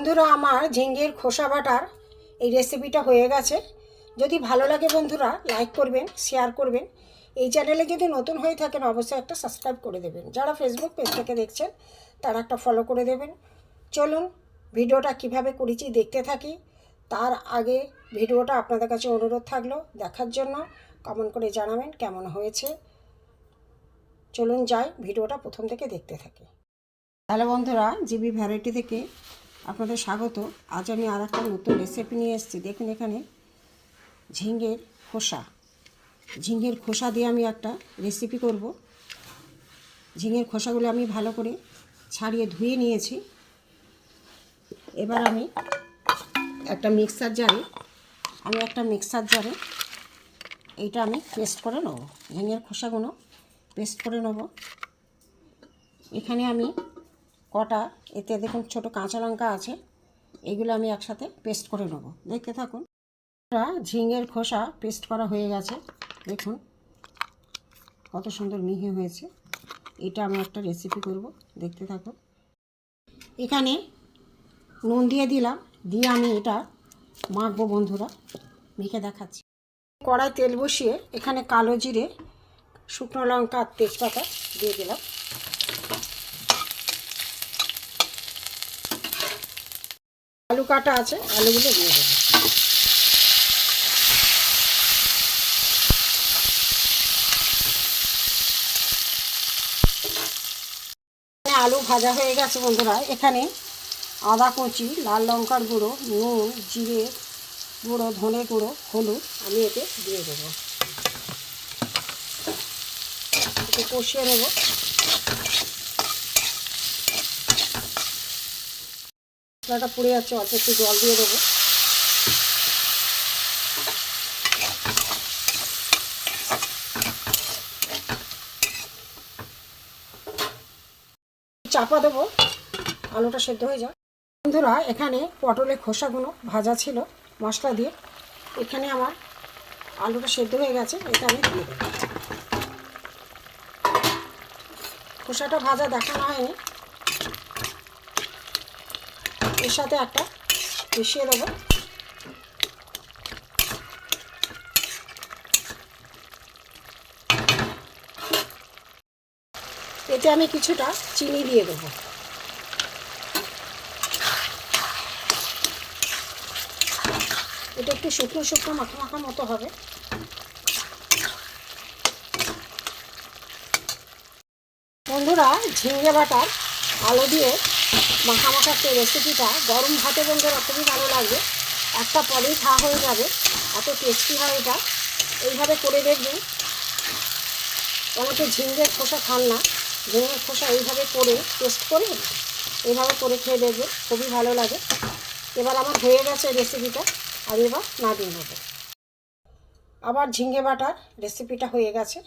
বন্ধুরা, আমার ঝিঙ্গের খোসা বাটার এই রেসিপিটা হয়ে গেছে। যদি ভালো লাগে বন্ধুরা লাইক করবেন, শেয়ার করবেন। এই চ্যানেলে যদি নতুন হয়ে থাকেন অবশ্যই একটা সাবস্ক্রাইব করে দেবেন। যারা ফেসবুক পেজ থেকে দেখছেন তারা একটা ফলো করে দেবেন। চলুন ভিডিওটা কিভাবে করেছি দেখতে থাকি। তার আগে ভিডিওটা আপনাদের কাছে অনুরোধ থাকলো দেখার জন্য, কমেন্ট করে জানাবেন কেমন হয়েছে। চলুন যাই, ভিডিওটা প্রথম থেকে দেখতে থাকি। হ্যালো বন্ধুরা, জিবি ভ্যারাইটি থেকে আপনাদের স্বাগত। আজ আমি আর একটা নতুন রেসিপি নিয়ে এসেছি। দেখুন এখানে ঝিঙের খোসা দিয়ে আমি একটা রেসিপি করব। ঝিঙের খোসাগুলো আমি ভালো করে ছাড়িয়ে ধুয়ে নিয়েছি। এবার আমি একটা মিক্সার জারে এইটা আমি পেস্ট করে নেব। ঝিঙের খোসাগুলো পেস্ট করে নেব। এখানে আমি কটা এতে দেখুন ছোটো কাঁচা লঙ্কা আছে, এগুলো আমি একসাথে পেস্ট করে নেব। দেখতে থাকুন। ঝিঙের খোসা পেস্ট করা হয়ে গেছে, দেখুন কত সুন্দর মিহি হয়েছে। এটা আমি একটা রেসিপি করব, দেখতে থাকুন। এখানে নুন দিয়ে দিলাম, দিয়ে আমি এটা মাখবো বন্ধুরা, মেখে দেখাচ্ছি। কড়াই তেল বসিয়ে এখানে কালো জিরে, শুকনো লঙ্কা, তেজপাতা দিয়ে দিলাম। আলু কাটা আছে, আলুগুলো দিয়ে দেবো। আলু ভাজা হয়ে গেছে বন্ধুরা। এখানে আদা কুচি, লাল লঙ্কার গুঁড়ো, নুন, জিরে গুঁড়ো, ধনে গুঁড়ো, হলুদ আমি এতে দিয়ে দেবো। একটু কষিয়ে নেব। মশলাটা পুড়ে যাচ্ছে, অল্প একটু জল দিয়ে দেবো। চাপা দেবো, আলুটা সেদ্ধ হয়ে যায়। বন্ধুরা, এখানে পটলের খোসাগুলো ভাজা ছিল মশলা দিয়ে। এখানে আমার আলুটা সেদ্ধ হয়ে গেছে, এটা আমি দিয়ে দেবো। খোসাটা ভাজা দেখানো হয়নি, এর সাথে একটা মিশিয়ে দেবো। এতে আমি কিছুটা চিনি দিয়ে দেবো। এটা একটু শুকনো শুকনো মাখা মাখা মতো হবে। বন্ধুরা, ঝিঙে বাটার আলু দিয়ে মাখা মাখা রেসিপিটা গরম ভাতে বন্ধুরা খুবই ভালো লাগবে। একটা পরেই খাওয়া হয়ে যাবে, এত টেস্টি হয় এটা। এইভাবে করে দেখবেন। অনেকে ঝিঙের খোসা খান না, ঝিঙের খোসা এইভাবে করে টেস্ট করে এইভাবে করে খেয়ে দেখবেন, খুবই ভালো লাগে। এবার আমার হয়ে গেছে রেসিপিটা, আর এবার নামিয়ে নেব। আবার ঝিঙে বাটার রেসিপিটা হয়ে গেছে,